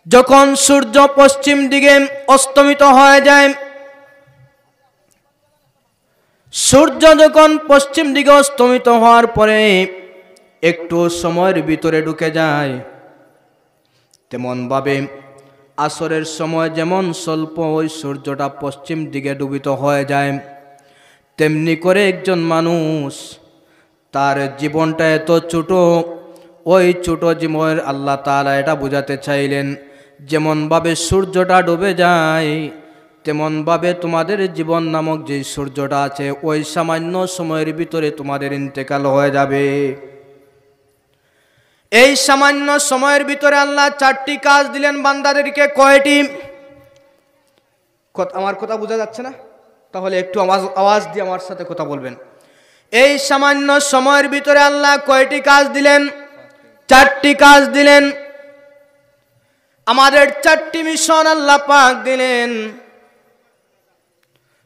যখন সূর্য পশ্চিম দিকে অস্তমিত হয়ে যায়, সূর্য যখন পশ্চিম দিকে অস্তমিত হওয়ার পরে একটু সময়ের ভিতরে ঢুকে যায়, তেমন ভাবে আসরের সময় যেমন স্বল্প ওই সূর্যটা পশ্চিম দিকে ডুবিত হয়ে যায়, তেমনি করে একজন মানুষ তার জীবনটা এত ছোট, ওই ছোট জীবনের আল্লাহ তাআলা এটা বোঝাতে চাইলেন যেমনভাবে সূর্যটা ডুবে যায় তেমনভাবে তোমাদের জীবন নামক যে সূর্যটা আছে ওই সামান্য সময়ের ভিতরে তোমাদের ইন্তেকাল হয়ে যাবে। এই সামান্য সময়ের ভিতরে আল্লাহ চারটি কাজ দিলেন বান্দাদেরকে। কয়টি? আমার কথা বোঝা যাচ্ছে না? তাহলে একটু আওয়াজ দিয়ে আমার সাথে কথা বলবেন। এই সামান্য সময়ের ভিতরে আল্লাহ কয়টি কাজ দিলেন? চারটি কাজ দিলেন। আমাদের চারটি মিশন আল্লাহ পাক দিলেন।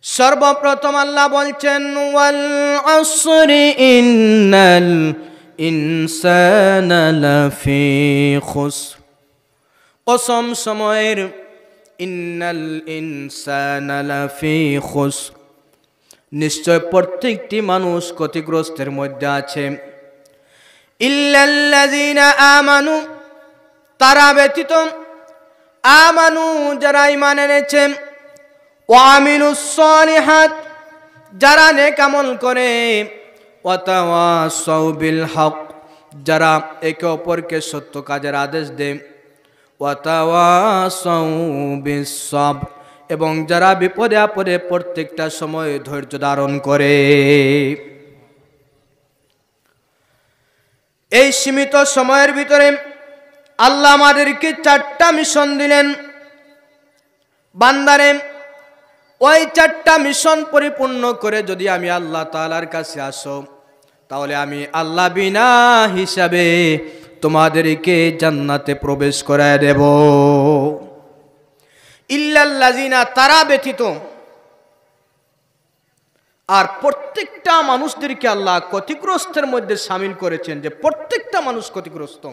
সর্বপ্রথম আল্লাহ বলছেন, ওয়াল আসরি ইন্নাল ইনসানা লাফি খুসর, কসম সময়ের, ইন্নাল ইনসানা লাফি খুসর, নিশ্চয় প্রত্যেকটি মানুষ ক্ষতিগ্রস্তের মধ্যে আছে। ইল্লাল্লাযীনা আমানু, তারা ব্যতীত, আমানু যারা ঈমান এনেছে, ওয়া আমিলুস সালিহাত যারা নেক আমল করে, ওয়া তাওয়াসাউ বিল হক যারা একে অপরকে সত্য কাজের আদেশ দেয়, ওয়া তাওয়াসাউ বিস সাবর এবং যারা বিপদে আপদে প্রত্যেকটা সময় ধৈর্য ধারণ করে। এই সীমিত সময়ের ভিতরে আল্লাহ আমাদেরকে চারটা মিশন দিলেন। বান্দারে, ওই চারটা মিশন পরিপূর্ণ করে যদি আমি আল্লাহ তাআলার কাছে আসো, তাহলে আমি আল্লাহ বিনা হিসাবে তোমাদেরকে জান্নাতে প্রবেশ করায় দেব। ইল্লাল্লাযীনা, তারা ব্যতীত। আর প্রত্যেকটা মানুষদেরকে আল্লাহ ক্ষতিগ্রস্তের মধ্যে শামিল করেছেন, যে প্রত্যেকটা মানুষ ক্ষতিগ্রস্ত,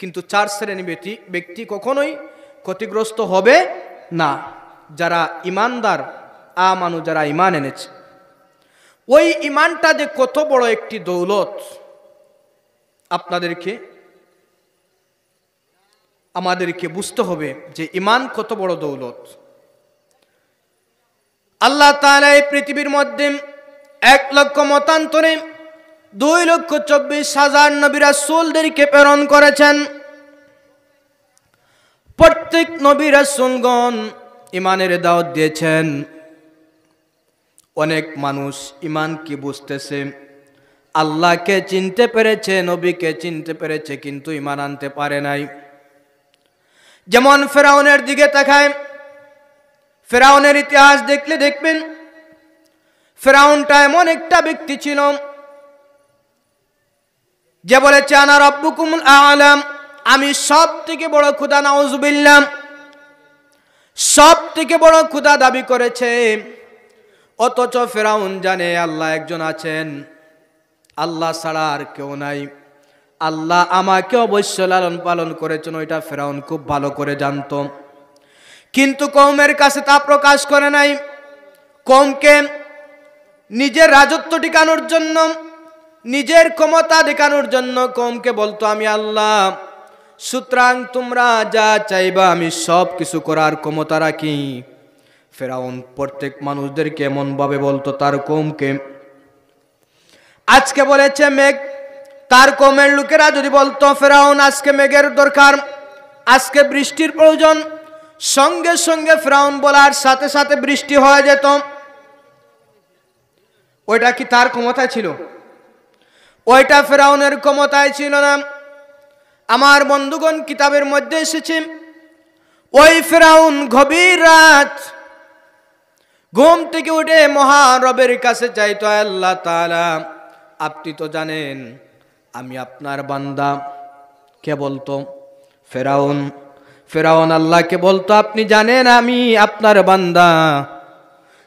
কিন্তু চার শ্রেণী ব্যক্তি কখনোই ক্ষতিগ্রস্ত হবে না। যারা ইমানদার, আমানু যারা ইমান এনেছে, ওই ইমানটা যে কত বড় একটি দৌলত আমাদেরকে বুঝতে হবে, যে ইমান কত বড় দৌলত। আল্লাহ তাআলা এই পৃথিবীর মধ্যে 1 লক্ষ মতান্তরে 2,24,000 নবী রাসূলদেরকে প্রেরণ করেছেন। প্রত্যেক নবী রাসূলগণ ইমানের দাওয়াত দিয়েছেন। অনেক মানুষ ইমান কি বুঝতেছে, আল্লাহকে চিনতে পেরেছে, নবীকে চিনতে পেরেছে, কিন্তু ইমান আনতে পারে নাই। যেমন ফেরাউনের দিকে তাকায়, ফেরাউনের ইতিহাস দেখলে দেখবেন ফেরাউনটা এমন একটা ব্যক্তি ছিল যে বলেছে, আনা রাব্বুকুমুল আ'লাম, আমি সব থেকে বড় খোদা, নাউযুবিল্লাহ, সব থেকে বড় খোদা দাবি করেছে। অথচ ফেরাউন জানে আল্লাহ একজন আছেন, আল্লাহ ছাড়া আর কেউ নাই, আল্লাহ আমাকে অবশ্য লালন পালন করেছেন, ওইটা ফেরাউন খুব ভালো করে জানতো। কিন্তু কওমের কাছে তা প্রকাশ করে নাই। কওমকে নিজের রাজত্ব টিকানোর জন্য, নিজের ক্ষমতা দেখানোর জন্য কওমকে বলতো, আমি আল্লাহ, সুতরাং তোমরা যা চাইবা আমি সব কিছু করার ক্ষমতা রাখি। ফেরাউন প্রত্যেক মানুষদেরকে এমন ভাবে বলতো, তার কওমকে। আজকে বলেছে মেঘ, তার কওমের লোকেরা যদি বলতো, ফেরাউন আজকে মেঘের দরকার, আজকে বৃষ্টির প্রয়োজন, সঙ্গে সঙ্গে ফেরাউন বলার সাথে সাথে বৃষ্টি হয়ে যেত। ওইটা কি তার ক্ষমতায় ছিল? ওইটা ফেরাউনের ক্ষমতায় ছিল না। আমার বন্ধুগণ, কিতাবের মধ্যে এসেছে, ওই ফেরাউন গভীর রাত ঘুম থেকে উঠে মহারবের কাছে চাইতো, আল্লাহ তাআলা আপনি তো জানেন আমি আপনার বান্দা। কে বলতো? ফেরাউন আল্লাহকে বলতো, আপনি জানেন আমি আপনার বান্দা,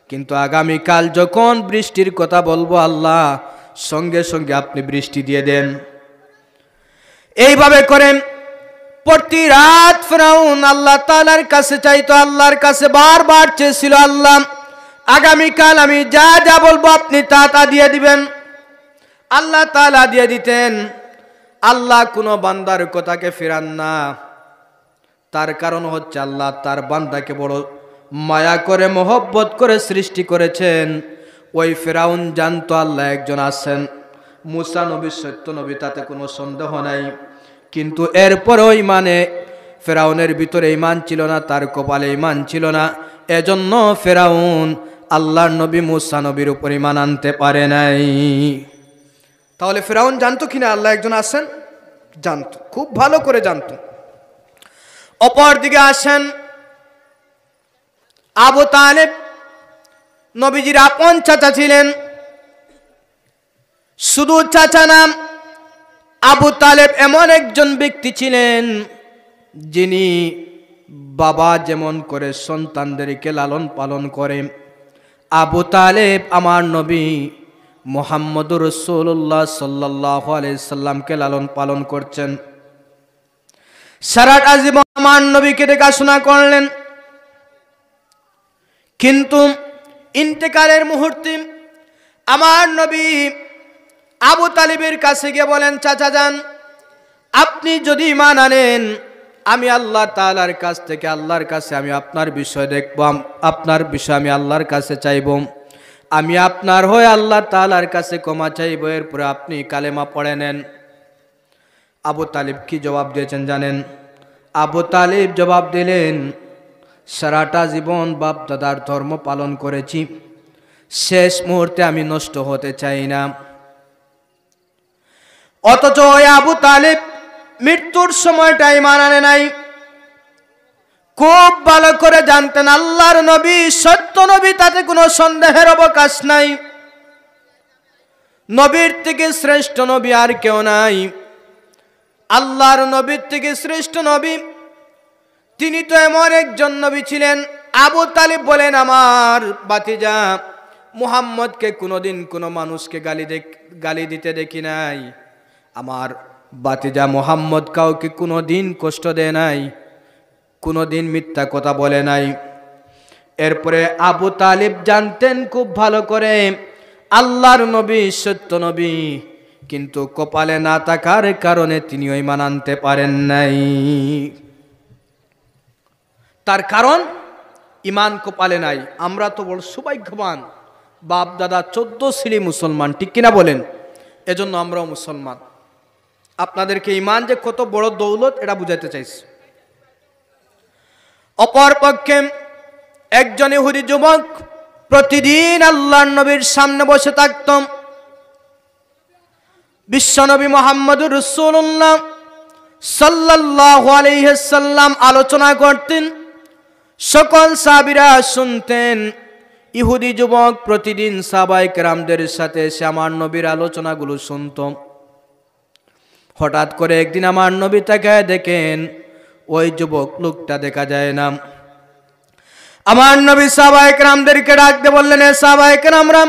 কিন্তু আগামীকাল যখন বৃষ্টির কথা বলবো আল্লাহ, সঙ্গে সঙ্গে আপনি বৃষ্টি দিয়ে দেন। এইভাবে করেন প্রতি রাত ফিরাউন আল্লাহ তাআলার কাছে চাইতো, আল্লাহর কাছে বারবার চেয়েছিল, আল্লাহ আগামীকাল আমি যা যা বলবো আপনি তা তা দিয়ে দিবেন। আল্লাহ তাআলা দিয়ে দিতেন। আল্লাহ কোনো বান্দার কথাকে ফিরান না। তার কারণ হচ্ছে আল্লাহ তার বান্দাকে বড় মায়া করে মহব্বত করে সৃষ্টি করেছেন। ওই ফিরাউন জানতো আল্লাহ একজন আছেন, মুসা নবী সত্য নবী, তাতে কোনো সন্দেহ নাই। কিন্তু এরপরেও ইমানে ফিরাউনের ভিতরে ঈমান ছিল না, তার কপালে ঈমান ছিল না। এজন্য ফিরাউন আল্লাহর নবী মুসা নবীর উপর ঈমান আনতে পারে নাই। তাহলে ফিরাউন জানতো কিনা আল্লাহ একজন আছেন? জানতো, খুব ভালো করে জানতো। অপর দিকে আসেন আবু তালেব, নবীজির আপন চাচা ছিলেন। শুধু চাচা নাম, আবু তালেব এমন একজন ব্যক্তি ছিলেন যিনি বাবা যেমন করে সন্তানদেরকে লালন পালন করে, আবু তালেব আমার নবী মুহাম্মদুর রাসূলুল্লাহ সাল্লাল্লাহু আলাইহি সাল্লামকে লালন পালন করছেন। সারাটা জীবন আমার নবীকে দেখাশোনা করলেন। কিন্তু ইন্তেকালের মুহূর্তে আমার নবী আবু তালিবের কাছে গিয়ে বলেন, চাচা যান, আপনি যদি ঈমান আনেন আমি আল্লাহ তাআলার কাছ থেকে, আল্লাহর কাছে আমি আপনার বিষয় দেখব, আপনার বিষয় আমি আল্লাহর কাছে চাইব, আমি আপনার হয়ে আল্লাহ তাআলার কাছে ক্ষমা চাইব, এরপরে আপনি কালেমা পড়ে নেন। আবু তালিব কি জবাব দিয়েছেন জানেন? আবু তালিব জবাব দিলেন, সারাটা জীবন বাপ দাদার ধর্ম পালন করেছি, শেষ মুহূর্তে আমি নষ্ট হতে চাই না। অথচ ওই আবু তালিব মৃত্যুর সময়টা ঈমান আনে নাই। খুব ভালো করে জানতেন আল্লাহর নবী সত্য নবী, তাতে কোনো সন্দেহের অবকাশ নাই। নবীর থেকে শ্রেষ্ঠ নবী আর কেউ নাই। আল্লাহর নবীর থেকে শ্রেষ্ঠ নবী তিনি তো এমন একজন নবী ছিলেন। আবু তালিব বলেন, আমার ভাতিজা মুহাম্মদকে কোনোদিন কোনো মানুষকে গালি দিতে দেখি নাই, আমার ভাতিজা মুহাম্মদ কাউকে কোনোদিন কষ্ট দেয় নাই, কোনোদিন মিথ্যা কথা বলে নাই। এরপরে আবু তালিব জানতেন খুব ভালো করে আল্লাহর নবী সত্য নবী, কিন্তু কপালে না থাকার কারণে তিনি ঈমান আনতে পারেন নাই। তার কারণ ঈমান কপালে নাই। আমরা তো বড় সৌভাগ্যবান, বাপ দাদা 14 শ্রী মুসলমান, ঠিক কিনা বলেন? এজন্য আমরাও মুসলমান। আপনাদেরকে ঈমান যে কত বড় দৌলত এটা বুঝাইতে চাইছি। অপর পক্ষে একজন ইহুদি যুবক প্রতিদিন আল্লাহর নবীর সামনে বসে থাকত। বিশ্বনবী মুহাম্মদুর রাসূলুল্লাহ সাল্লাল্লাহু আলাইহি সাল্লাম আলোচনা করতেন, সকল সাহাবীরা শুনতেন। ইহুদি যুবক প্রতিদিন সাহাবায়ে কেরামদের সাথে এসে আমার নবীর আলোচনাগুলো শুনত। হঠাৎ করে একদিন আমার নবী তাকায় দেখেন ওই যুবক লোকটা দেখা যায় না। আমার নবী সাহাবায়ে কেরামদেরকে ডাকতে বললেন, এ সাহাবায়ে কেরামরা,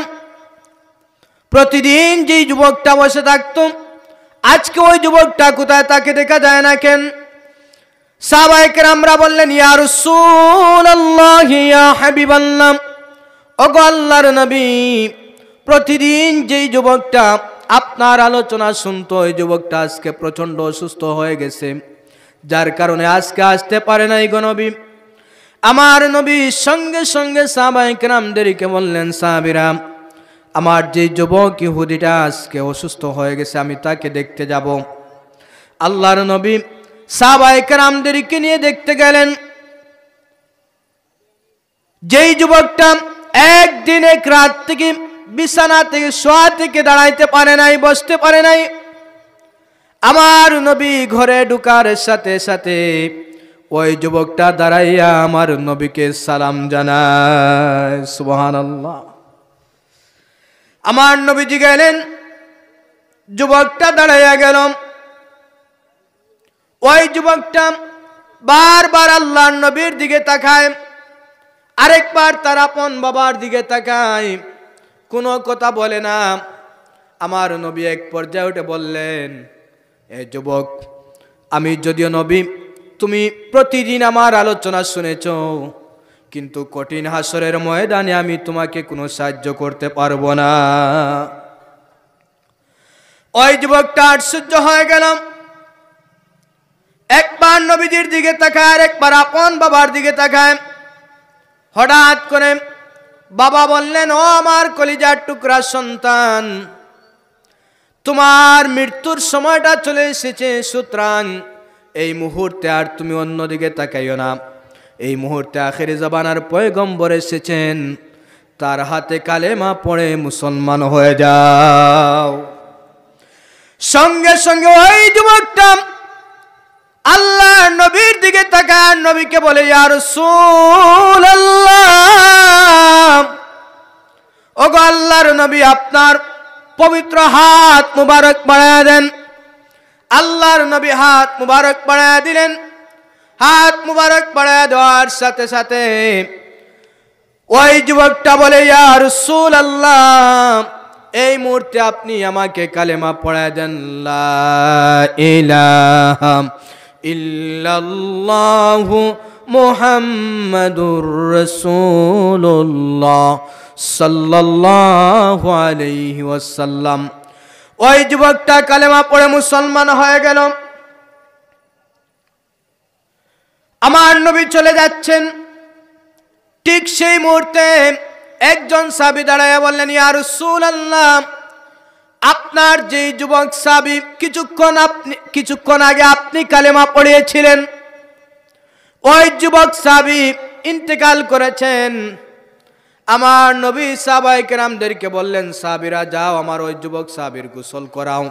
প্রতিদিন যে যুবকটা বসে থাকত আজকে ওই যুবকটা কোথায়, তাকে দেখা যায় না কেন? সাহাবায়ে কেরামরা বললেন, ইয়া রাসূলুল্লাহ, ইয়া হাবিবাল্লাহ, ওগো আল্লাহর নবী, প্রতিদিন যেই যুবকটা আপনার আলোচনা শুনতো ওই যুবকটা আজকে প্রচন্ড অসুস্থ হয়ে গেছে, যার কারণে আজকে আসতে পারে নাই গো নবী। আমার নবী সঙ্গে সঙ্গে সাহাবায়ে কেরামদেরকে বললেন, সাহাবীরা, আমার যে যুবক ইহুদিটা আজকে অসুস্থ হয়ে গেছে আমি তাকে দেখতে যাব। আল্লাহর নবী সাহাবায়ে কেরামদেরকে নিয়ে দেখতে গেলেন। যেই যুবকটা একদিন এক রাত থেকে বিছানা থেকে শোয়া থেকে দাঁড়াইতে পারে নাই, বসতে পারে নাই, আমার নবী ঘরে ঢুকার সাথে সাথে ওই যুবকটা দাঁড়াইয়া আমার নবীকে সালাম জানায়। সুবহানাল্লাহ। আমার নবীজি গেলেন, যুবকটা দাঁড়াইয়া গেল। ওই যুবকটা বারবার আল্লাহর নবীর দিকে তাকায়, আরেকবার তার আপন বাবার দিকে তাকায়, কোনো কথা বলে না। আমার নবী এক পর্যায়ে উঠে বললেন, এ যুবক, আমি যদিও নবী, তুমি প্রতিদিন আমার আলোচনা শুনেছ, কিন্তু কঠিন হাসরের ময়দানে আমি তোমাকে কোনো সাহায্য করতে পারবো না। ওই যুবকটা আশ্চর্য হয়ে গেল। একবার নবীজির দিকে তাকায়, আর একবার আপন বাবার দিকে তাকায়। হঠাৎ করে বাবা বললেন, ও আমার কলিজার টুকরা সন্তান, তোমার মৃত্যুর সময়টা চলে এসেছে, সুতরাং এই মুহূর্তে আর তুমি অন্যদিকে তাকাইও না। এই মুহূর্তে আখেরি জামানার পয়গম্বর এসেছেন, তার হাতে কালেমা পড়ে মুসলমান হয়ে যাও। সঙ্গে সঙ্গে ওই যুবকটা আল্লাহ নবীর দিকে তাকায়, নবীকে বলে, ইয়া রাসূলুল্লাহ, ওগো আল্লাহর নবী, আপনার পবিত্র হাত মুবারক বাড়ায়া দেন। আল্লাহর নবী হাত মুবারক বাড়ায়া দিলেন। হাত মুবারক বাড়ায়া দেওয়ার সাথে সাথে ওই যুবকটা বলে, ইয়া রাসূলুল্লাহ, এই মুহূর্তে আপনি আমাকে কালেমা পড়ায়া দেন, লা ইলাহা ইল্লাল্লাহু মুহাম্মাদুর রাসূলুল্লাহ সাল্লাল্লাহু আলাইহি ওয়াসাল্লাম। ওই যুবকটা কালেমা পড়ে মুসলমান হয়ে গেল। আমার নবী চলে যাচ্ছেন, ঠিক সেই মুহূর্তে একজন সাহাবী দাঁড়ায় বললেন, ইয়া রাসূলুল্লাহ, আপনার যে যুবক সাহাবী কিছুক্ষণ আগে আপনি কালেমা পড়িয়েছিলেন, ওই যুবক সাহাবী ইন্তেকাল করেছেন। আমার নবী সাহাবায়ে কেরামদেরকে বললেন, সাহাবীরা যাও, আমার ওই যুবক সাহাবীর গোসল করাও,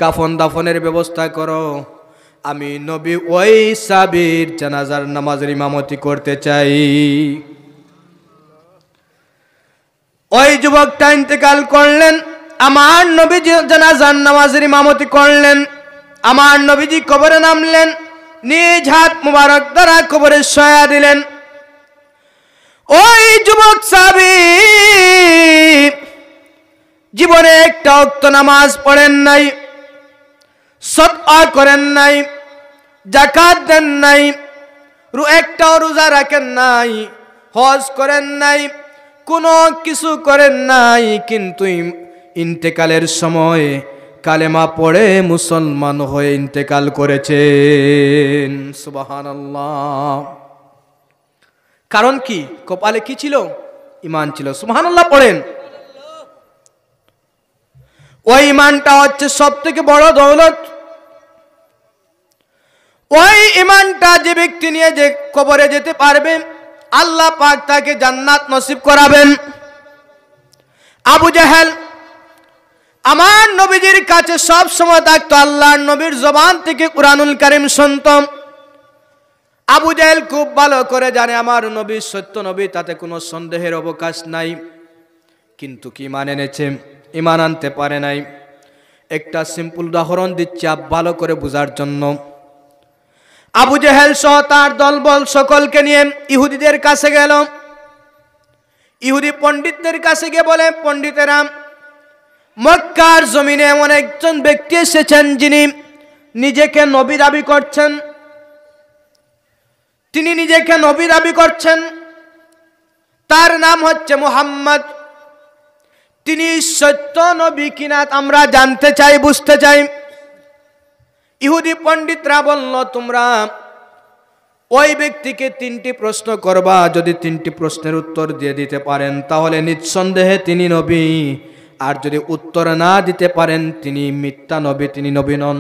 কাফন দাফনের ব্যবস্থা করো। আমি নবী ওই সাহাবীর জানাজার নামাজের ইমামতি করতে চাই। ওই যুবকটা ইন্তেকাল করলেন, আমার নবী জানাজার নামাজের ইমামতি করলেন। আমার নবীজি কবরে নামলেন, নিজ হাত মুবারক দ্বারা কবরে শয়া দিলেন। ওই যুবক সাহাবী জীবনে একটা ওয়াক্ত নামাজ পড়েন নাই, সদকা করেন নাই, যাকাত দেন নাই, একটাও রোজা রাখেন নাই, হজ করেন নাই, কোনো কিছু করেন নাই, কিন্তু ইন্তেকালের সময় কালেমা পড়ে মুসলমান হয়ে ইন্তেকাল করেছেন। সুবহানাল্লাহ। কারণ কি? কপালে কি ছিল? ঈমান ছিল। সুবহানাল্লাহ পড়েন। ওই ঈমানটা হচ্ছে সবথেকে বড় দৌলত। ওই ঈমানটা যে ব্যক্তি নিয়ে যে কবরে যেতে পারবে, আল্লাহ পাক তাকে জান্নাত নসিব করাবেন। আবু জাহেল আমার নবীজির কাছে সব সময় থাকতো, আল্লাহর নবীর জবান থেকে কুরআনুল কারীম শুনতাম। আবু জাহেল খুব ভালো করে জানে আমার নবী সত্য নবী, তাতে কোনো সন্দেহের অবকাশ নাই, কিন্তু কি ঈমান এনেছে? ঈমান আনতে পারে নাই। একটা সিম্পল উদাহরণ দিচ্ছি ভালো করে বোঝার জন্য। আবু জাহেল সহ তার দলবল সকলকে নিয়ে ইহুদিদের কাছে গেল। ইহুদি পণ্ডিতদের কাছে গিয়ে বলে, পণ্ডিতেরা, মক্কার জমিনে এমন একজন ব্যক্তি এসেছেন যিনি নিজেকে নবী দাবি করছেন। তিনি নিজেকে নবী দাবি করছেন, তার নাম হচ্ছে মুহাম্মদ। তিনি সত্য নবী কিনা আমরা জানতে চাই, বুঝতে চাই। ইহুদি পণ্ডিতরা বলল, তোমরা ওই ব্যক্তিকে 3টি প্রশ্ন করবা, যদি 3টি প্রশ্নের উত্তর দিয়ে দিতে পারেন তাহলে নিঃসন্দেহে তিনি নবী, আর যদি উত্তর না দিতে পারেন তিনি মিথ্যা নবী, তিনি নবী নন।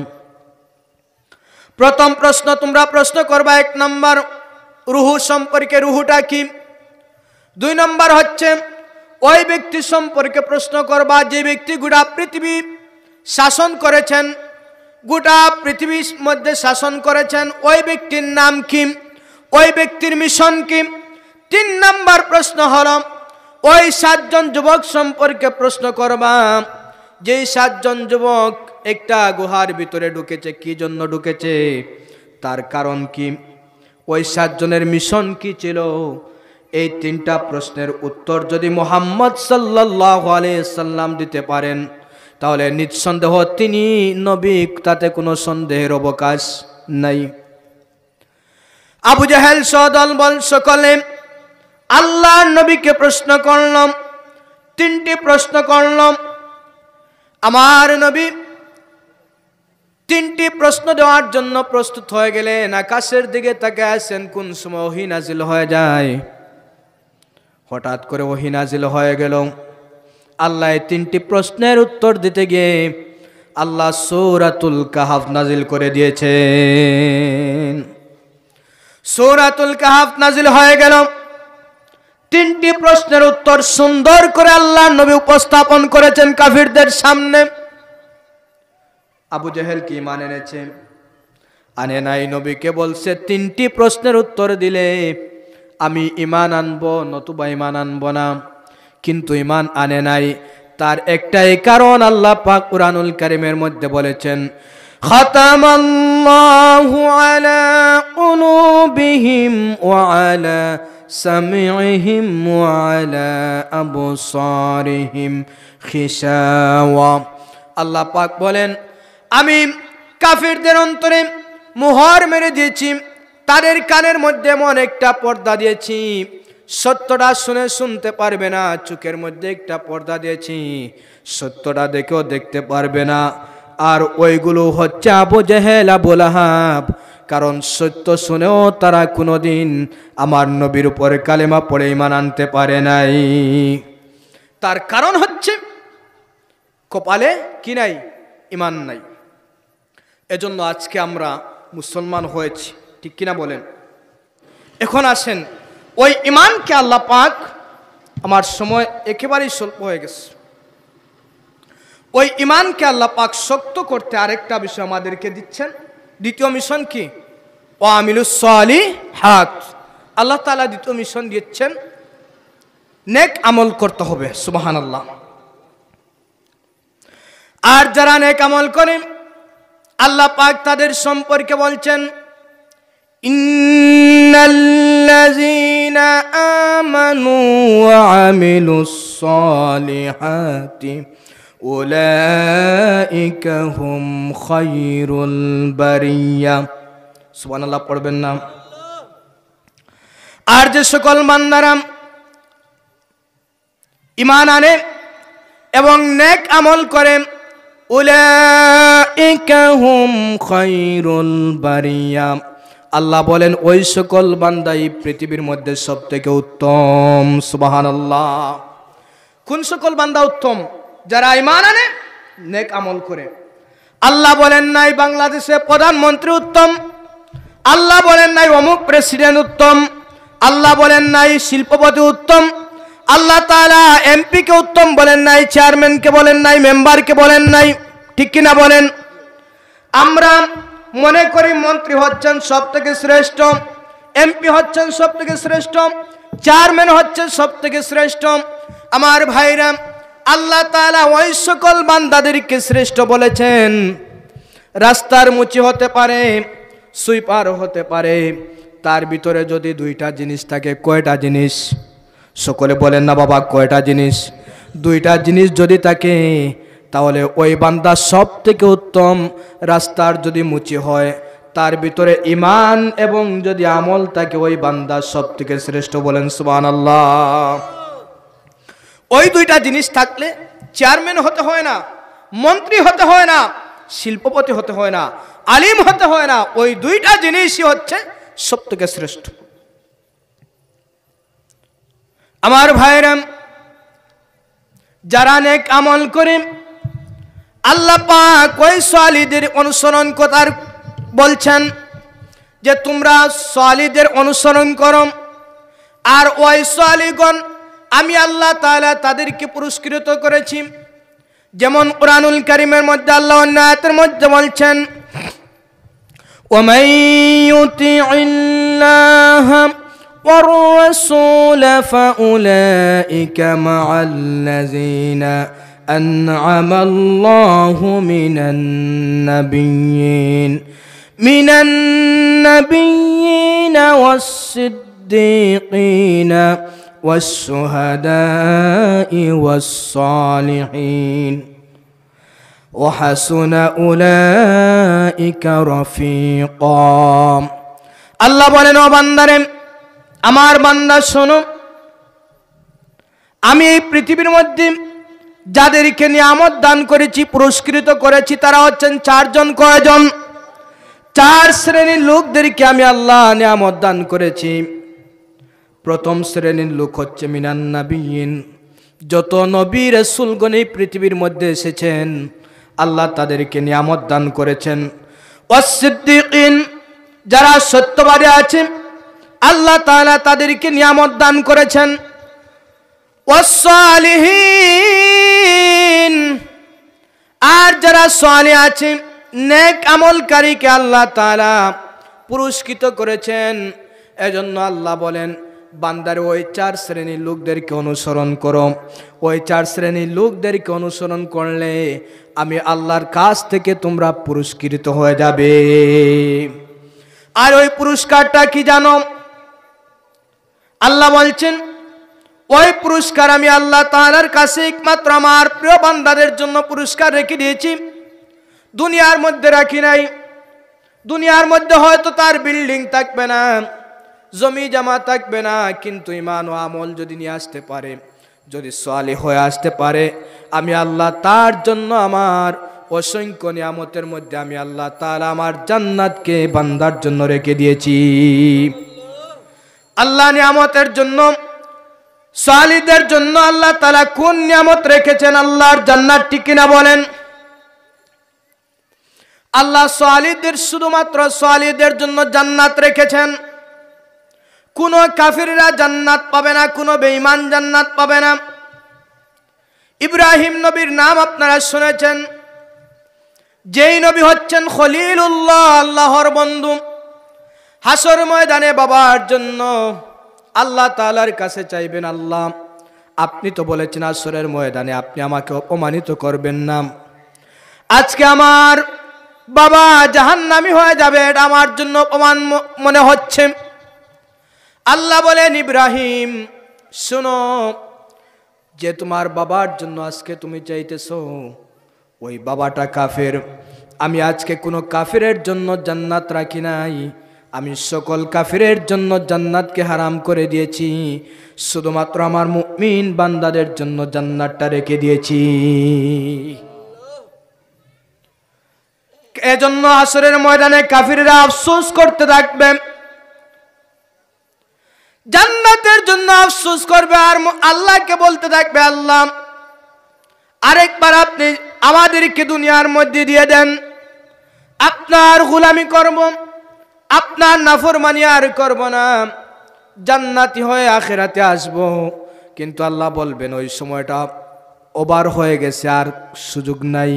প্রথম প্রশ্ন তোমরা প্রশ্ন করবা, 1 নম্বর রুহু সম্পর্কে, রুহুটা কি। 2 নম্বর হচ্ছে ওই ব্যক্তি সম্পর্কে প্রশ্ন করবা যে ব্যক্তি গোটা পৃথিবী শাসন করেছেন, গোটা পৃথিবীর মধ্যে শাসন করেছেন, ওই ব্যক্তির নাম কি, ওই ব্যক্তির মিশন কি। 3 নম্বর প্রশ্ন হলো ওই 7 জন যুবক সম্পর্কে প্রশ্ন করবা, যেই 7 জন যুবক একটা গুহার ভিতরে ঢুকেছে, কি জন্য ঢুকেছে, তার কারণ কি, ওই 7 জনের মিশন কি ছিল। এই 3টা প্রশ্নের উত্তর যদি মুহাম্মদ সাল্লাল্লাহু আলাইহি সাল্লাম দিতে পারেন তাহলে নিঃসন্দেহ তিনি নবী, তাতে কোনো সন্দেহের অবকাশ নাই। আবু জাহেল সদল বল সকলে আল্লাহর নবীকে প্রশ্ন করলাম, 3টি প্রশ্ন করলাম। আমার নবী 3টি প্রশ্ন দেওয়ার জন্য প্রস্তুত হয়ে গেলেন। আকাশের দিকে তাকিয়ে আছেন, কোন সময় ওহী নাজিল হয়ে যায়। হঠাৎ করে ওহী নাজিল হয়ে গেল। আল্লাহ 3টি প্রশ্নের উত্তর দিতে গিয়ে আল্লাহ সূরাতুল কাহাফ নাজিল করে দিয়েছেন। সূরাতুল কাহাফ নাজিল হয়ে গেল। 3টি প্রশ্নের উত্তর সুন্দর করে আল্লাহ নবী উপস্থাপন করেছেন কাফিরদের সামনে। আবু জাহেল কি ঈমান এনেছে? আনে নাই। নবীকে বলছে 3টি প্রশ্নের উত্তর দিলে আমি ঈমান আনবো, নতুবা ঈমান আনবো না। কিন্তু ঈমান আনে নাই। তার একটাই কারণ, আল্লাহ পাক কুরআনুল কারীমের মধ্যে বলেছেন, খাতামাল্লাহু আলা কুলুবিহিম ওয়া আলা সামিইহিম ওয়া আলা আবসারিহিম খিশাওয়া। আল্লাহ পাক বলেন, আমি কাফিরদের অন্তরে মোহর মেরে দিয়েছি, তাদের কানের মধ্যে এমন একটা পর্দা দিয়েছি, সত্যটা শুনতে পারবে না। চোখের মধ্যে একটা পর্দা দিয়েছি, সত্যটা দেখেও দেখতে পারবে না। আর ওইগুলো হচ্ছে আবু জেহেল, আবু লাহাব। কারণ সত্য শুনেও তারা কোনোদিন আমার নবীর উপরে কালেমা পড়ে ঈমান আনতে পারে নাই। তার কারণ হচ্ছে কপালে কি নাই? ঈমান নাই। এজন্য আজকে আমরা মুসলমান হয়েছি, ঠিক কিনা বলেন? এখন আসেন, ওই ঈমানকে আল্লাহ পাক, আমার সময় একেবারেই স্বল্প হয়ে গেছে, ওই ঈমানকে আল্লাহ পাক শক্ত করতে আরেকটা বিষয় আমাদেরকে দিচ্ছেন। দ্বিতীয় মিশন কি? ওয়ামিলুস সালিহাত। আল্লাহ তাআলা দ্বিতীয় মিশন দিচ্ছেন, নেক আমল করতে হবে। সুবহানাল্লাহ। আর যারা নেক আমল করে আল্লাহ পাক তাদের সম্পর্কে বলছেন, ইন্নাল্লাযীনা আমানু ওয়া আমিলুস সালিহাতি উলাইকা হুম খায়রুল বারিয়া। সুবহানাল্লাহ পড়বেন না? আর যে সকল বান্দারা ঈমান আনে এবং নেক আমল করে, উলাইকা হুম খায়রুল বারিয়া, আল্লাহ বলেন ওই সকল বান্দাই পৃথিবীর মধ্যে সবথেকে উত্তম। সুবহানাল্লাহ। কোন সকল বান্দা উত্তম? যারা ঈমান আনে, নেক আমল করে। আল্লাহ বলেন নাই বাংলাদেশে প্রধানমন্ত্রী উত্তম, আল্লাহ বলেন নাই অমুক প্রেসিডেন্ট উত্তম, আল্লাহ বলেন নাই শিল্পপতি উত্তম, আল্লাহ তাআলা এমপি কে উত্তম বলেন নাই, চেয়ারম্যানকে বলেন নাই, মেম্বারকে বলেন নাই, ঠিক কিনা বলেন? আমরা মনে করি মন্ত্রী হচ্ছেন সব থেকে শ্রেষ্ঠ, এমপি হচ্ছেন সব থেকে শ্রেষ্ঠ, চেয়ারম্যান হচ্ছেন সব থেকে শ্রেষ্ঠ। আমার ভাইরা, আল্লাহ তাআলা ওই সকল বান্দাদেরকে শ্রেষ্ঠ বলেছেন। রাস্তার মুচি হতে পারে, সুইপার হতে পারে, তার ভিতরে যদি 2টা জিনিস থাকে, কয়টা জিনিস? সকলে বলেন না বাবা, কয়টা জিনিস? 2টা জিনিস যদি থাকে তাহলে ওই বান্দা সব থেকে উত্তম। রাস্তার যদি মুচি হয়, তার ভিতরে ঈমান এবং যদি আমল থাকে, ওই বান্দা সব থেকে শ্রেষ্ঠ। বলেন সুবহানাল্লাহ। ওই 2টা জিনিস থাকলে চেয়ারম্যান হতে হয় না, মন্ত্রী হতে হয় না, শিল্পপতি হতে হয় না, আলিম হতে হয় না। ওই 2টা জিনিসই হচ্ছে সব থেকে শ্রেষ্ঠ। আমার ভাইরা, যারা নেক আমল করে আল্লাহ পাক ওই সালিহদের অনুসরণ করার বলছেন যে তোমরা সালিহদের অনুসরণ করো। আর ওই সালিহগণ আমি আল্লাহ তাআলা তাদেরকে পুরস্কৃত করেছি। যেমন কুরআনুল কারীমের মধ্যে আল্লাহ অন্য আয়াতের মধ্যে বলছেন, ওয়ামান ইউতিইল্লাহা ওয়ার রাসূল ফাউলাইকা মাআল্লাযীনা أنعم الله من النبيين والصديقين والشهداء والصالحين وحسن أولئك رفيقا আল্লাহ বলেন ও বান্দারে আমার বান্দা শোনো আমি এই পৃথিবীর মধ্যে যাদেরকে নিয়ামত দান করেছি পুরস্কৃত করেছি তারা হচ্ছেন চারজন কয়জন চার শ্রেণীর লোকদেরকে আমি আল্লাহ নিয়ামত দান করেছি প্রথম শ্রেণীর লোক হচ্ছে মিনান নাবিয়িন যত নবী রাসূলগণ এই পৃথিবীর মধ্যে এসেছেন আল্লাহ তাদেরকে নিয়ামত দান করেছেন ওয়াস-সিদ্দিকিন যারা সত্যবাদী আছে আল্লাহ তাআলা তাদেরকে নিয়ামত দান করেছেন ওয়াস-সালিহিন আর যারা সালেহ আছে নেক আমলকারীকে আল্লাহ তাআলা পুরস্কৃত করেছেন এজন্য আল্লাহ বলেন বান্দার ওই চার শ্রেণীর লোকদেরকে অনুসরণ করো ওই চার শ্রেণীর লোকদেরকে অনুসরণ করলে আমি আল্লাহর কাছ থেকে তোমরা পুরস্কৃত হয়ে যাবে আর ওই পুরস্কারটা কি জানো আল্লাহ বলছেন ওই পুরস্কার আমি আল্লাহ তাআলার কাছে একমাত্র আমার প্রিয় বান্দাদের জন্য পুরস্কার রেখে দিয়েছি দুনিয়ার মধ্যে রাখি নাই দুনিয়ার মধ্যে হয়তো তার বিল্ডিং থাকবে না জমি জমা থাকবে না কিন্তু ঈমান ও আমল যদি নিয়ে আসতে পারে যদি সালেহ হয়ে আসতে পারে আমি আল্লাহ তার জন্য আমার অসংখ্য নিয়ামতের মধ্যে আমি আল্লাহ তাআলা আমার জান্নাতকে বান্দার জন্য রেখে দিয়েছি আল্লাহ নিয়ামতের জন্য সালিহদের জন্য আল্লাহ তাআলা কোন নিয়ামত রেখেছেন আল্লাহর জান্নাত ঠিক কিনা বলেন আল্লাহ সালিহদের শুধুমাত্র সালিহদের জন্য জান্নাত রেখেছেন কোন কাফিররা জান্নাত পাবে না কোন বেঈমান জান্নাত পাবে না ইব্রাহিম নবীর নাম আপনারা শুনেছেন যেই নবী হচ্ছেন খলিলুল্লাহ আল্লাহর বন্ধু হাসর ময়দানে বাবার জন্য আল্লাহ তাআলার কাছে চাইবেন আল্লাহ আপনি তো বলেছেন হাসরের ময়দানে আপনি আমাকে অপমানিত করবেন না আজকে আমার বাবা জাহান্নামী হয়ে যাবে এটা আমার জন্য অপমান মনে হচ্ছে আল্লাহ বলেন ইব্রাহিম শোনো যে তোমার বাবার জন্য আজকে তুমি চাইতেছো ওই বাবাটা কাফের আমি আজকে কোনো কাফিরের জন্য জান্নাত রাখি নাই আমি সকল কাফিরের জন্য জান্নাতকে হারাম করে দিয়েছি শুধুমাত্র আমার মুমিন বান্দাদের জন্য জান্নাতটা রেখে দিয়েছি এজন্য হাসরের ময়দানে কাফিররা আফসোস করতে থাকবে জান্নাতের জন্য আফসোস করবে আর আল্লাহকে বলতে থাকবে আল্লাহ আরেকবার আপনি আমাদেরকে দুনিয়ার মধ্যে দিয়ে দেন আপনার গোলামি করব আপনার নাফরমানি আর করব না জান্নাতি হয়ে আখিরাতে আসব কিন্তু আল্লাহ বলবেন ওই সময়টা ওভার হয়ে গেছে আর সুযোগ নাই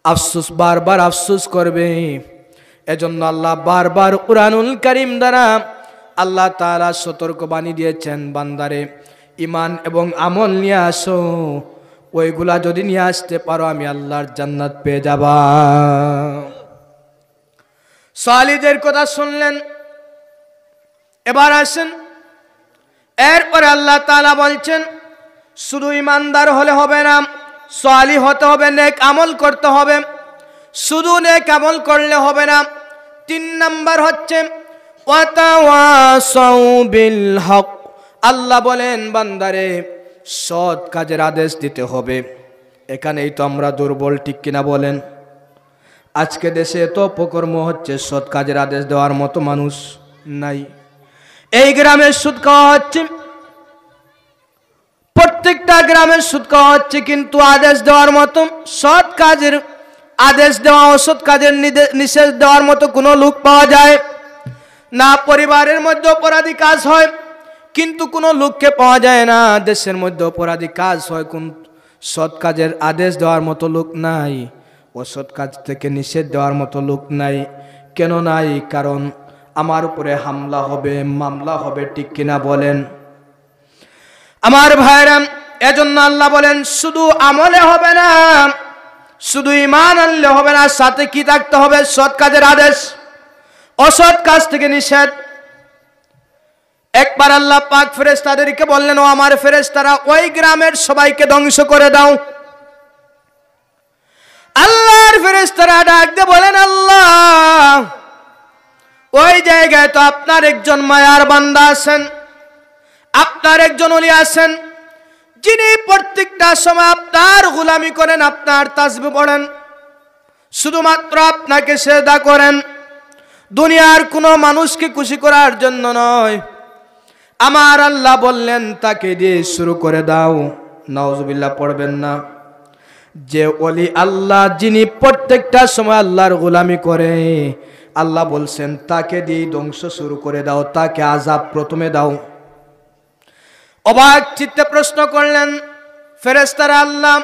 আফসোস বারবার আফসোস করবে এজন্য আল্লাহ বারবার কুরআনুল কারীম দ্বারা আল্লাহ তাআলা সতর্কবাণী দিয়েছেন বান্দারে ঈমান এবং আমল নিয়ে আসো ওইগুলা যদি নিয়ে আসতে পারো আমি আল্লাহর জান্নাত পেয়ে যাবা সালিহদের কথা শুনলেন এবার আসেন এরপরে আল্লাহ তাআলা বলছেন শুধু ঈমানদার হলে হবে না সালিহ হতে হবে নেক আমল করতে হবে শুধু নেক আমল করলে হবে না 3 নাম্বার হচ্ছে ওয়াতাওয়াসাউ বিল হক আল্লাহ বলেন বান্দারে সৎ কাজের আদেশ দিতে হবে এখানেই তো আমরা দুর্বল ঠিক কিনা বলেন আজকে দেশে এত অপকর্ম হচ্ছে সৎ কাজের আদেশ দেওয়ার মতো মানুষ নাই এই গ্রামে সুদ খাওয়া হচ্ছে প্রত্যেকটা গ্রামে সুদ খাওয়া হচ্ছে কিন্তু আদেশ দেওয়ার মতো সৎ কাজের আদেশ দেওয়া অসৎ কাজের নিষেধ দেওয়ার মতো কোনো লোক পাওয়া যায় না পরিবারের মধ্যে অপরাধী কাজ হয় কিন্তু কোনো লোককে পাওয়া যায় না দেশের মধ্যে অপরাধী কাজ হয় কোন সৎ কাজের আদেশ দেওয়ার মতো লোক নাই অসৎ কাজ থেকে নিষেধ দেওয়ার মতো লোক নাই কেন নাই কারণ আমার উপরে হামলা হবে মামলা হবে ঠিক কিনা বলেন আমার ভাইরা এজন্য আল্লাহ বলেন শুধু আমলে হবে না শুধু ঈমান আনলে হবে না সাথে কি থাকতে হবে সৎ কাজের আদেশ অসৎ কাজ থেকে নিষেধ একবার আল্লাহ পাক ফেরেশতাদেরকে বললেন ও আমার ফেরেশতারা ওই গ্রামের সবাইকে ধ্বংস করে দাও আল্লাহর ফেরেশতারা ডাক দিয়ে বলেন, আল্লাহ, ওই জায়গায় তো আপনার একজন মায়ার বান্দা আছেন, আপনার একজন ওলি আছেন, যিনি প্রত্যেকটা সময় আপনার গোলামি করেন, আপনার তাসবিহ পড়েন, শুধুমাত্র আপনাকে সিজদা করেন, দুনিয়ার কোনো মানুষকে খুশি করার জন্য নয়। আমার আল্লাহ বললেন, তাকে দিয়ে শুরু করে দাও। নাউজুবিল্লাহ পড়বেন না। যে ওলি আল্লাহ, যিনি প্রত্যেকটা সময় আল্লাহর গোলামি করে, আল্লাহ বলছেন তাকে দিয়ে ধ্বংস শুরু করে দাও, তাকে আযাব প্রথমে দাও। অবাক চিত্তে প্রশ্ন করলেন ফেরেশতারা, আল্লাহ,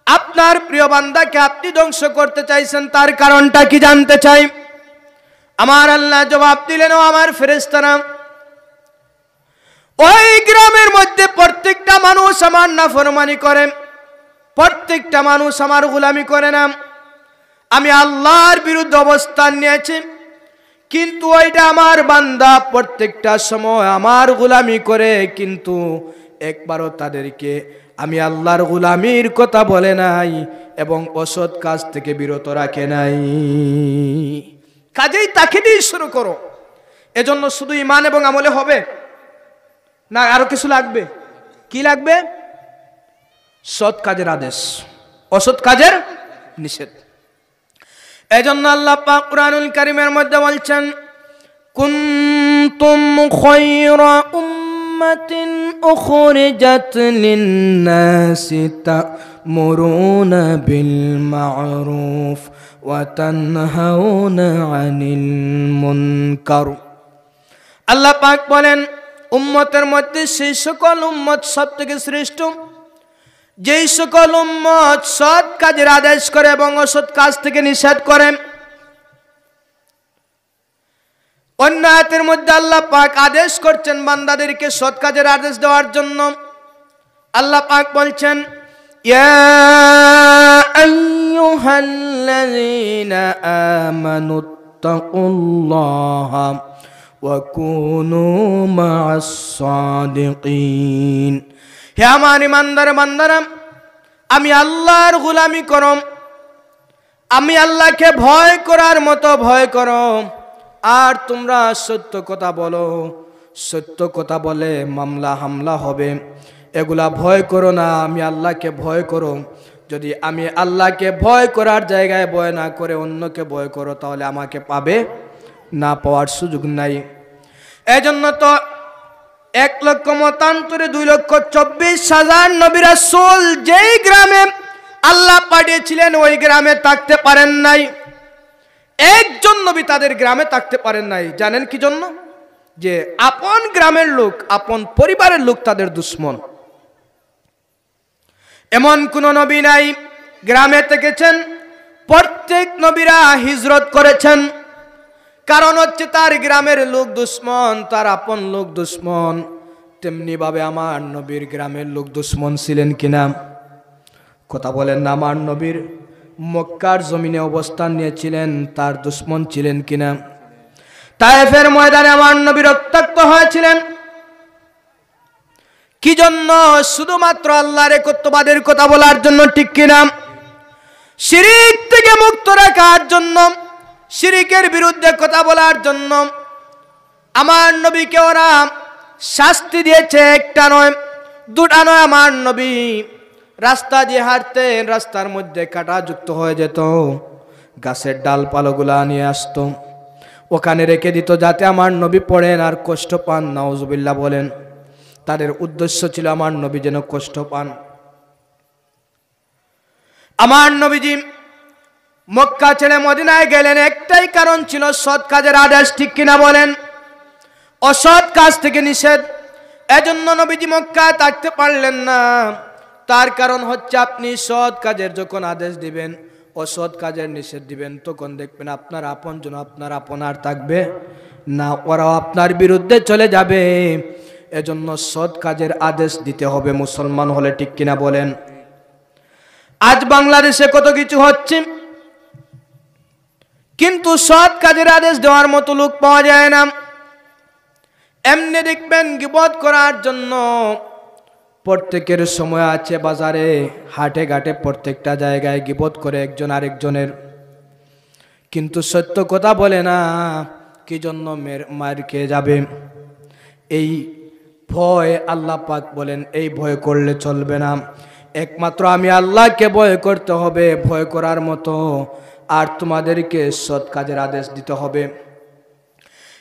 আপনার প্রিয় বান্দাকে আপনি ধ্বংস করতে চাইছেন, তার কারণটা কি জানতে চাই। আমার আল্লাহ জবাব দিলেন, ও আমার ফেরেশতারা, ওই গ্রামের মধ্যে প্রত্যেকটা মানুষ আমার নাফরমানি করে, প্রত্যেকটা মানুষ আমার গোলামি করে না। আমি আল্লাহর বিরুদ্ধে অবস্থান নিয়েছি, কিন্তু ওইটা আমার বান্দা প্রত্যেকটা সময় আমার গোলামি করে, কিন্তু একবারও তাদেরকে আমি আল্লাহর গোলামির কথা বলে নাই এবং অসৎ কাজ থেকে বিরত রাখে নাই। কাজেই তাকে দিয়ে শুরু করো। এজন্য শুধু ঈমান এবং আমলে হবে না, আরো কিছু লাগবে। কি লাগবে? সৎ কাজের আদেশ, অসৎ কাজের নিষেধ। এজন্য আল্লাহ পাক কুরআনুল কারীমের মধ্যে বলছেন, কুনতুম খায়রা উম্মাতিন উখরিজাত লিন-নাসি তা'মুরুনা বিল মা'রুফ ওয়া তানহাউনা আনিল মুনকার। আল্লাহ পাক বলেন, উম্মতের মধ্যে সেই সকল উম্মত সবথেকে শ্রেষ্ঠ যেই সকল উম্মত সৎ কাজের আদেশ করে এবং অসৎ কাজ থেকে নিষেধ করে। অন্য আয়াতের মধ্যে আল্লাহ পাক আদেশ করছেন বান্দাদেরকে সৎ কাজের আদেশ দেওয়ার জন্য। আল্লাহ পাক বলছেন, ইয়া আইয়ুহাল্লাযীনা আমানুত্তাকুল্লাহা ওয়া কুনু মা'আস সাদিকিন। হে আমার ইমানদার বান্দারা, আমি আল্লাহর গোলামি করো, আমি আল্লাহকে ভয় করার মতো ভয় করো, আর তোমরা সত্য কথা বলো। সত্য কথা বলে মামলা হামলা হবে, এগুলা ভয় করো না, আমি আল্লাহকে ভয় করো। যদি আমি আল্লাহকে ভয় করার জায়গায় ভয় না করে অন্যকে ভয় করো, তাহলে আমাকে পাবে না, পাওয়ার সুযোগ নাই। এজন্য তো 1,24,000 নবী রাসূল যেই গ্রামে আল্লাহ পাঠিয়েছিলেন ওই গ্রামে থাকতে পারেন নাই। একজন নবী তাদের গ্রামে থাকতে পারেন নাই। জানেন কি জন্য? যে আপন গ্রামের লোক, আপন পরিবারের লোক তাদের দুশ্মন। এমন কোন নবী নাই গ্রামে থেকেছেন। প্রত্যেক নবীরা হিজরত করেছেন, কারণ হচ্ছে তার গ্রামের লোক দুশ্মন, তার আপন লোক দুশ্মন। তেমনি ভাবে আমার নবীর গ্রামের লোক দুশ্মন ছিলেন কিনা? কথা বলেন না। আমার নবীর মক্কার জমিনে অবস্থান নিয়েছিলেন, তার দুশ্মন ছিলেন কিনা? তায়েফের ময়দানে আমার নবী রক্তাক্ত হয়েছিলেন কি জন্য? শুধুমাত্র আল্লাহর একত্ববাদের কথা বলার জন্য, ঠিক কিনা? শিরিক থেকে মুক্ত রাখার জন্য, শিরিকের বিরুদ্ধে কথা বলার জন্য আমার নবীকে ওরা শাস্তি দিয়েছে। একটা নয়, দুটা নয়। আমার নবী রাস্তা দিয়ে হাঁটতেন, রাস্তার মধ্যে কাঁটা যুক্ত হয়ে যেত, গাছের ডালপালাগুলা নিয়ে আসতো, ওখানে রেখে দিত যাতে আমার নবী পড়েন আর কষ্ট পান। নাউজুবিল্লাহ বলেন। তাদের উদ্দেশ্য ছিল আমার নবী যেন কষ্ট পান। আমার নবীজি মক্কা ছেড়ে মদিনায় গেলেন, একটাই কারণ ছিল সৎ কাজের আদেশ, ঠিক কিনা বলেন? অসৎ কাজ থেকে নিষেধ। এজন্য নবীজি মক্কায় থাকতে পারলেন না। তার কারণ হচ্ছে, আপনি সৎ কাজের যখন আদেশ দিবেন, অসৎ কাজের নিষেধ দিবেন, তখন দেখবেন আপনার আপনজন আপনার আপনার থাকবে না, ওরাও আপনার বিরুদ্ধে চলে যাবে। এজন্য সৎ কাজের আদেশ দিতে হবে মুসলমান হলে, ঠিক কিনা বলেন? আজ বাংলাদেশে কত কিছু হচ্ছে, কিন্তু সৎ কাজের আদেশ দেওয়ার মতো লোক পাওয়া যায় না। এমনি দেখবেন গীবত করার জন্য প্রত্যেকের সময় আছে বাজারে হাটে ঘাটে প্রত্যেকটা জায়গায় গীবত করে একজন আরেকজনের, কিন্তু সত্য কথা বলে না কি জন্য মার খেয়ে যাবে। এই ভয় আল্লাহ পাক বলেন এই ভয় করলে চলবে না, একমাত্র আমি আল্লাহকে ভয় করতে হবে ভয় করার মতো, আর তোমাদেরকে সৎ কাজের আদেশ দিতে হবে।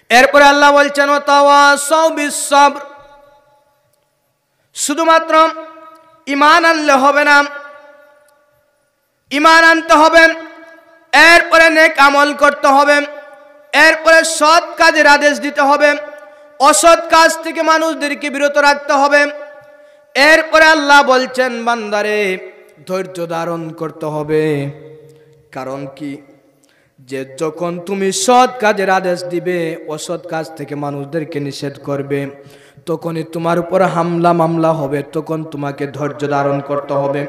এরপরে আল্লাহ বলছেন ওয়াতাওয়াসাউ বিস-সাবর, শুধুমাত্র ঈমান আনলে হবে না, ঈমান আনতে হবে, এরপরে নেক আমল করতে হবে, এরপরে সৎ কাজের আদেশ দিতে হবে, অসৎ কাজ থেকে মানুষদেরকে বিরত রাখতে হবে। এরপরে আল্লাহ বলছেন বান্দারে ধৈর্য ধারণ করতে হবে। কারণ কি, যে যখন তুমি সৎ কাজের আদেশ দিবে অসৎ কাজ থেকে মানুষদেরকে নিষেধ করবে, তখনই তোমার উপর হামলা মামলা হবে, তখন তোমাকে ধৈর্য ধারণ করতে হবে।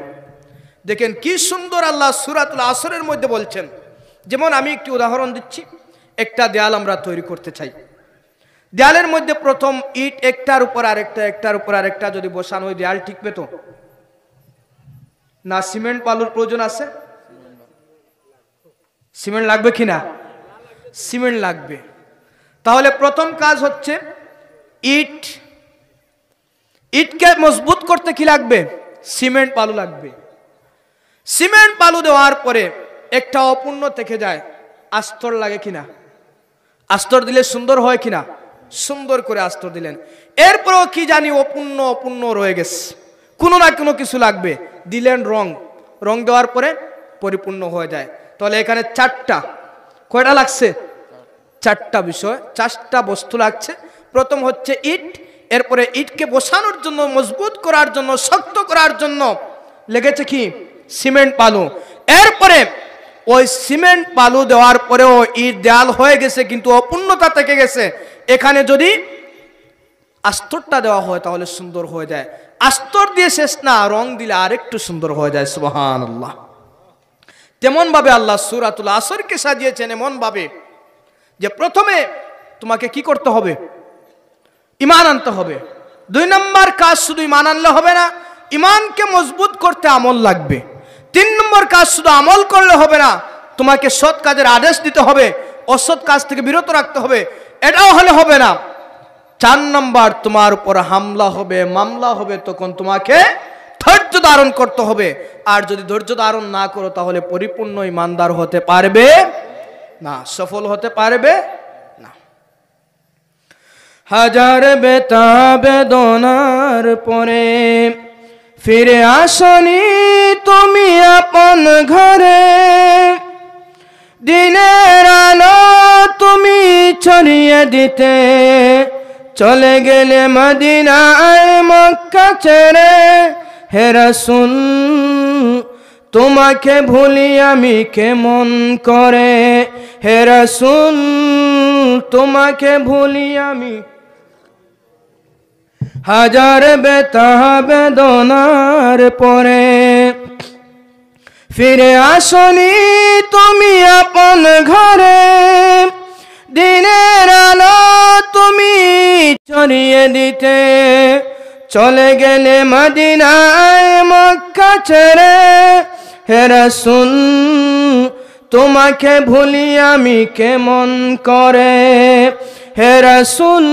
দেখেন কি সুন্দর আল্লাহ সূরাতুল আসরের মধ্যে বলছেন। যেমন আমি একটি উদাহরণ দিচ্ছি, একটা দেয়াল আমরা তৈরি করতে চাই, দেয়ালের মধ্যে প্রথম ইট একটার উপর আরেকটা একটার উপর আরেকটা যদি বসানো, ওই দেয়াল টিকবে তো না? সিমেন্ট বালুর প্রয়োজন আছে? সিমেন্ট লাগবে কিনা? সিমেন্ট লাগবে। তাহলে প্রথম কাজ হচ্ছে ইটকে মজবুত করতে কি লাগবে? সিমেন্ট বালু লাগবে। সিমেন্ট বালু দেওয়ার পরে একটা অপূর্ণ থেকে যায়, আস্তর লাগে কিনা? আস্তর দিলে সুন্দর হয় কিনা? সুন্দর করে আস্তর দিলেন, এরপরও কি জানি অপূর্ণ রয়ে গেছে, কোনো না কোনো কিছু লাগবে, দিলেন রং দেওয়ার পরে পরিপূর্ণ হয়ে যায়। তাহলে এখানে কয়টা লাগছে? চারটা বিষয়, চারটা বস্তু লাগছে। প্রথম হচ্ছে ইট, এরপরে ইটকে বসানোর জন্য, মজবুত করার জন্য, শক্ত করার জন্য লেগেছে কি? সিমেন্ট বালু। এরপরে ওই সিমেন্ট বালু দেওয়ার পরেও ইট দেয়াল হয়ে গেছে কিন্তু অপূর্ণতা থেকে গেছে, এখানে যদি আস্তরটা দেওয়া হয় তাহলে সুন্দর হয়ে যায়। আস্তর দিয়ে শেষ না, রং দিলে আরেকটু সুন্দর হয়ে যায়। সুবহানাল্লাহ। তেমন ভাবে আল্লাহ সূরাতুল আসরকে সাজিয়েছেন এমন ভাবে যে প্রথমে তোমাকে কি করতে হবে? ঈমান আনতে হবে। 2 নম্বর কাজ, শুধু ঈমান আনলে হবে না, ঈমানকে মজবুত করতে আমল লাগবে। 3 নম্বর কাজ, শুধু আমল করলে হবে না, তোমাকে সৎ কাজের আদেশ দিতে হবে, অসৎ কাজ থেকে বিরত রাখতে হবে, এটাও হলে হবে না। 4 নম্বর, তোমার উপর হামলা হবে, মামলা হবে, তখন তোমাকে ধৈর্য ধারণ করতে হবে। আর যদি ধৈর্য ধারণ না করো তাহলে পরিপূর্ণ ঈমানদার হতে পারবে না, সফল হতে পারবে না। হাজার বেতা বেদনার পরে ফিরে আসনি তুমি আপন ঘরে, দিনের আলো তুমি ছড়িয়ে দিতে চলে গেলে মদিনায় মক্কা ছেড়ে। হে রাসূল তোমাকে ভুলি আমি কেমন করে, হে রাসূল তোমাকে ভুলি আমি। হাজার বেতা বেদনার পরে ফিরে আসনি তুমি আপন ঘরে, দিনের আলো তুমি ছড়িয়ে দিতে চলে গেলে মদিনায় মক্কা ছেড়ে। হে রাসূল তোমাকে ভুলি আমি কেমন করে, হে রাসূল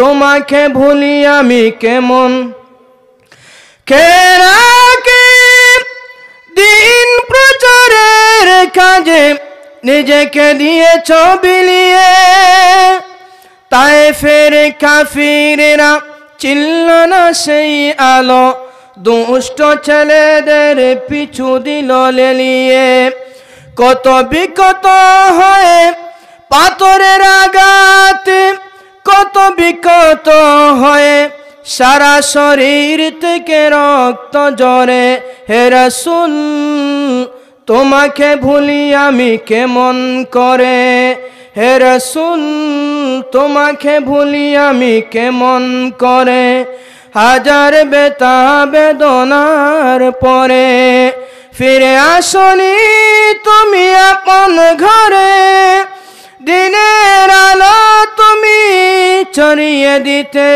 তোমাকে ভুলি আমি কেমন। কে রাখে দিন প্রচারের কাজে নিজেকে দিয়েছ বিলিয়ে, তায়েফের কাফিররা চিনল না সেই আলো, দুষ্ট ছেলেদের পিছু দিল লেলিয়ে। কত বিকত হয়ে পাথরের আঘাতে, কত বিকত হয়ে সারা শরীর থেকে রক্ত ঝরে। হে রাসূল তোমাকে ভুলি আমি কেমন করে, হে রাসূল তোমাকে ভুলি আমি কেমন করে। হাজার বেতা বেদনার পরে ফিরে আসনি তুমি আপন ঘরে, দিনের আলো তুমি ছড়িয়ে দিতে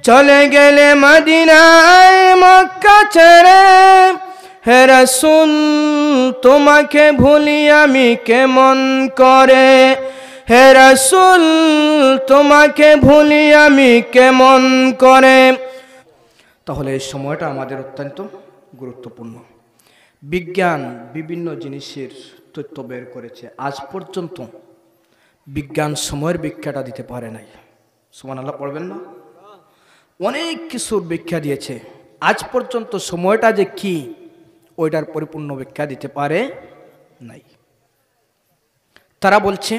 চলে গেলে মদিনায় মক্কা ছেড়ে, হে রাসূল তোমাকে ভুলি আমি কেমন করে, হে রাসূল তোমাকে ভুলি আমি কেমন করে। তাহলে এই সময়টা আমাদের অত্যন্ত গুরুত্বপূর্ণ। বিজ্ঞান বিভিন্ন জিনিসের তথ্য বের করেছে, আজ পর্যন্ত বিজ্ঞান সময়ের ব্যাখ্যাটা দিতে পারে নাই। সুবহানাল্লাহ পড়বেন না? অনেক কিছুর ব্যাখ্যা দিয়েছে, আজ পর্যন্ত সময়টা যে কি ওইটার পরিপূর্ণ ব্যাখ্যা দিতে পারে নাই। তারা বলছে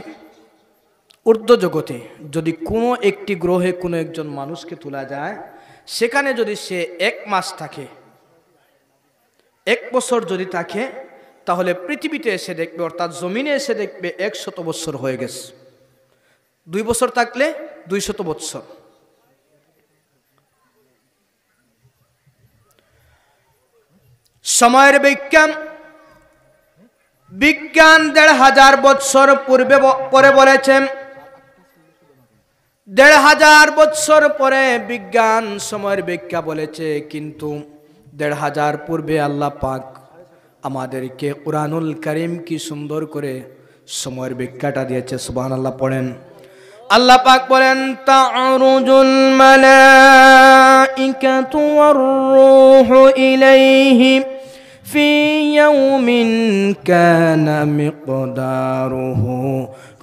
ঊর্ধ্ব জগতে যদি কোনো একটি গ্রহে কোনো একজন মানুষকে তোলা যায়, সেখানে যদি সে 1 মাস থাকে, 1 বছর যদি থাকে, তাহলে পৃথিবীতে এসে দেখবে, অর্থাৎ জমিনে এসে দেখবে 100 বছর হয়ে গেছে। 2 বছর থাকলে 200 বছর। সময়ের বিজ্ঞান 1500 বছর পরে বলেছেন, 1500 বছর পরে বিজ্ঞান সময়ের ব্যাখ্যা বলেছে, কিন্তু 1500 পূর্বে আল্লাহ পাক আমাদেরকে কুরআনুল কারীম কি সুন্দর করে সময়ের ব্যাখ্যাটা দিয়েছে। সুবহানাল্লাহ পড়েন। আল্লাহ পাক বলেন, তা'রুজুল মালাইকাতু ওয়ার রূহু ইলাইহি ফি ইয়াউমিন কানা মিকদারুহু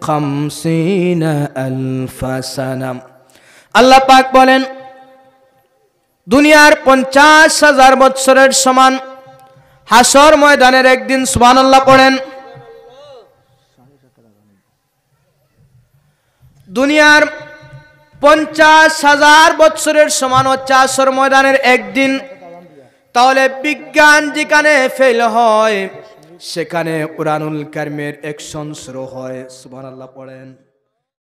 50,000 সানা। আল্লাহ পাক বলেন দুনিয়ার 50,000 বছরের সমান হাসর ময়দানের একদিন। সুবহানাল্লাহ পড়েন। দুনিয়ার 50,000 বছরের সমান হচ্ছে হাসর ময়দানের একদিন। তাহলে বিজ্ঞান যেখানে ফেল হয়, সেখানে কুরআনুল কারীমের অ্যাকশন শুরু হয়। সুবহানাল্লাহ পড়েন।